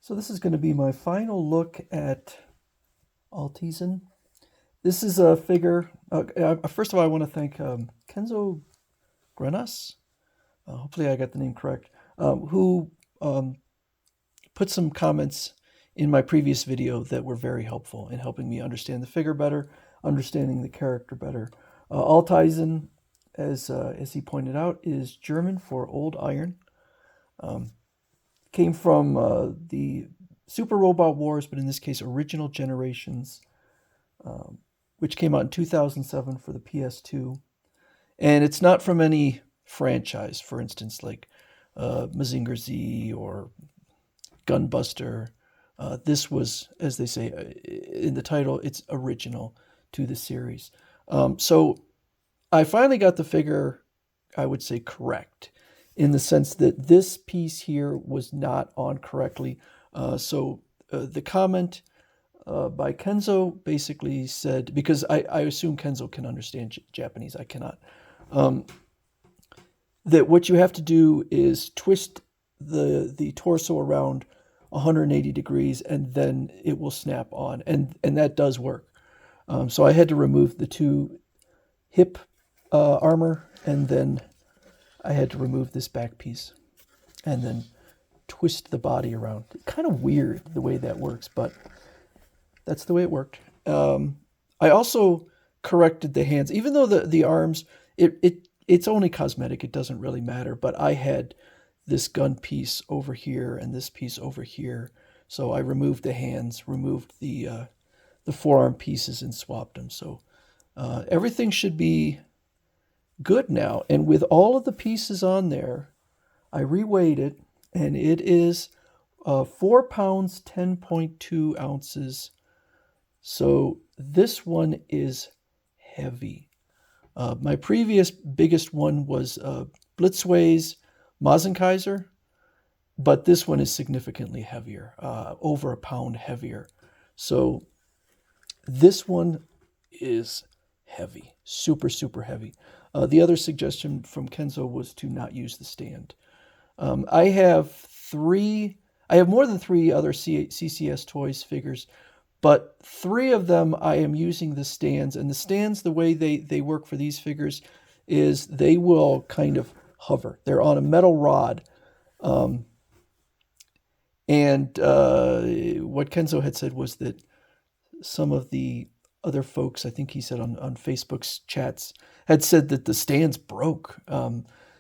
So this is going to be my final look at Alteisen. This is a figure. First of all, I want to thank Kenzo Grenas. Hopefully, I got the name correct. Who um, put some comments in my previous video that were very helpful in helping me understand the figure better, understanding the character better. Alteisen, as he pointed out, is German for old iron. Um, Came from the Super Robot Wars, but in this case, Original Generations, um, which came out in 2007 for the PS2. And it's not from any franchise, for instance, like Mazinger Z or Gunbuster. This was, as they say in the title, it's original to the series. So I finally got the figure, I would say, correct in the sense that this piece here was not on correctly. The comment by Kenzo basically said, because I assume Kenzo can understand Japanese, I cannot, that what you have to do is twist the torso around 180 degrees and then it will snap on. And that does work. So I had to remove the two hip armor, and then I had to remove this back piece and then twist the body around. Kind of weird the way that works, but that's the way it worked. I also corrected the hands, even though the arms, it's only cosmetic. It doesn't really matter. But I had this gun piece over here and this piece over here, so I removed the hands, removed the forearm pieces, and swapped them. So everything should be good now. And with all of the pieces on there, I reweighed it, and it is 4 pounds 10.2 ounces. So this one is heavy. My previous biggest one was Blitzway's Mazenkaiser, but this one is significantly heavier, over a pound heavier. So this one is heavy, super, super heavy. The other suggestion from Kenzo was to not use the stand. I have more than three other CCS Toys figures, but three of them I am using the stands. And the stands, the way they work for these figures is they will kind of hover. They're on a metal rod. And what Kenzo had said was that some of the other folks, I think he said on Facebook's chats, had said that the stands broke.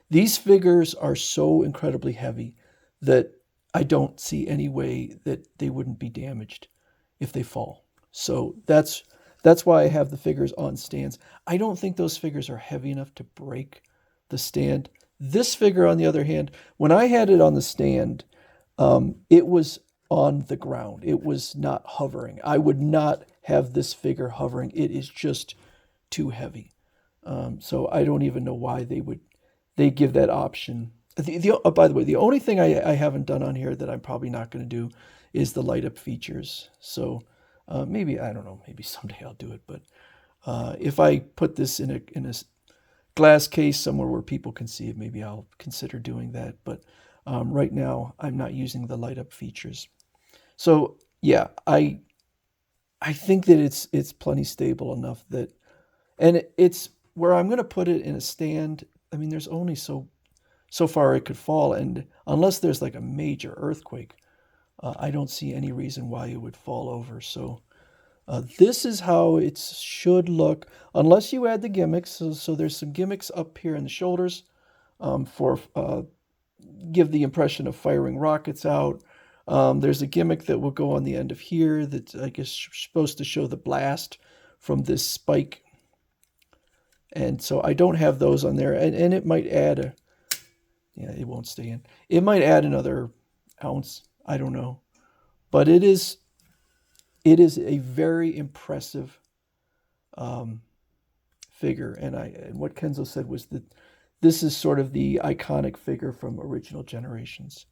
These figures are so incredibly heavy that I don't see any way that they wouldn't be damaged if they fall. So that's why I have the figures on stands. I don't think those figures are heavy enough to break the stand. This figure, on the other hand, when I had it on the stand, it was on the ground. It was not hovering. I would not have this figure hovering. It is just too heavy. So I don't even know why they give that option. By the way, the only thing I haven't done on here that I'm probably not going to do is the light up features. So maybe, I don't know, maybe someday I'll do it. But if I put this in a glass case somewhere where people can see it, maybe I'll consider doing that. But right now, I'm not using the light up features. So yeah, I think that it's plenty stable enough that, and it's where I'm going to put it in a stand. I mean, there's only so far it could fall, and unless there's like a major earthquake, I don't see any reason why it would fall over. So this is how it should look, unless you add the gimmicks. So there's some gimmicks up here in the shoulders for give the impression of firing rockets out. There's a gimmick that will go on the end of here that I guess supposed to show the blast from this spike. And so I don't have those on there. And it might add it won't stay in. It might add another ounce. I don't know. But it is a very impressive figure. And what Kenzo said was that this is sort of the iconic figure from Original Generations.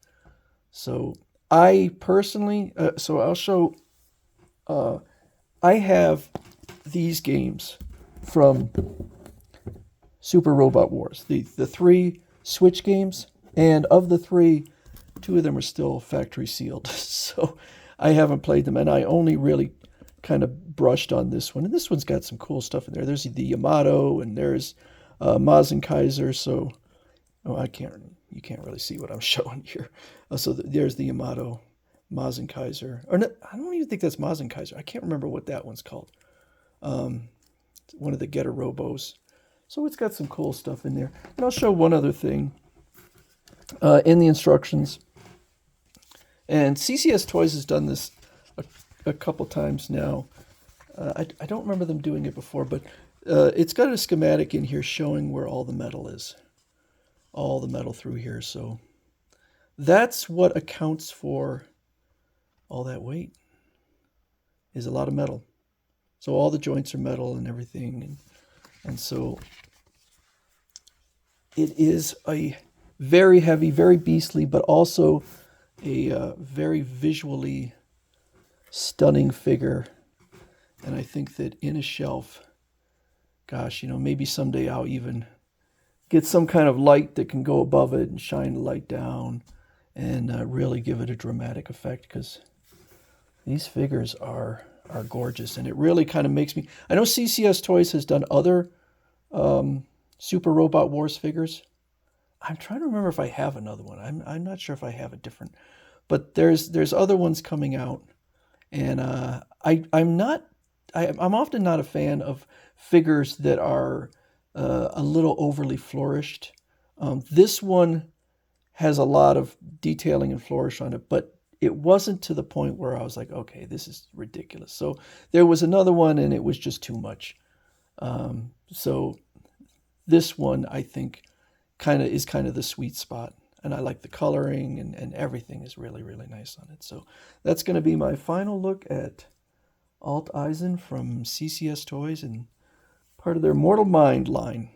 So I personally, so I'll show, I have these games from Super Robot Wars, the three Switch games, and of the three, Two of them are still factory sealed, so I haven't played them, and I only really kind of brushed on this one. And this one's got some cool stuff in there. There's the Yamato, and there's Mazen Kaiser. So, oh, you can't really see what I'm showing here. There's the Yamato, Mazen Kaiser, or no, I don't even think that's Mazen Kaiser. I can't remember what that one's called. One of the Getter Robos. So it's got some cool stuff in there. And I'll show one other thing in the instructions. And CCS Toys has done this a couple times now. I don't remember them doing it before, but it's got a schematic in here showing where all the metal is. All the metal through here. So that's what accounts for all that weight, is a lot of metal. So all the joints are metal and everything. And so it is a very heavy, very beastly, but also a very visually stunning figure. And I think that in a shelf, gosh, maybe someday I'll even get some kind of light that can go above it and shine the light down and really give it a dramatic effect, because these figures are gorgeous. And it really kind of makes me... I know CCS Toys has done other Super Robot Wars figures. I'm trying to remember if I have another one. I'm not sure if I have a different... But there's other ones coming out. And I'm often not a fan of figures that are a little overly flourished. This one has a lot of detailing and flourish on it, but it wasn't to the point where I was like, okay, this is ridiculous. So there was another one, and it was just too much. So this one, I think, is kind of the sweet spot. And I like the coloring, and everything is really, really nice on it. So that's going to be my final look at Alteisen from CCS Toys and part of their Mortal Mind line.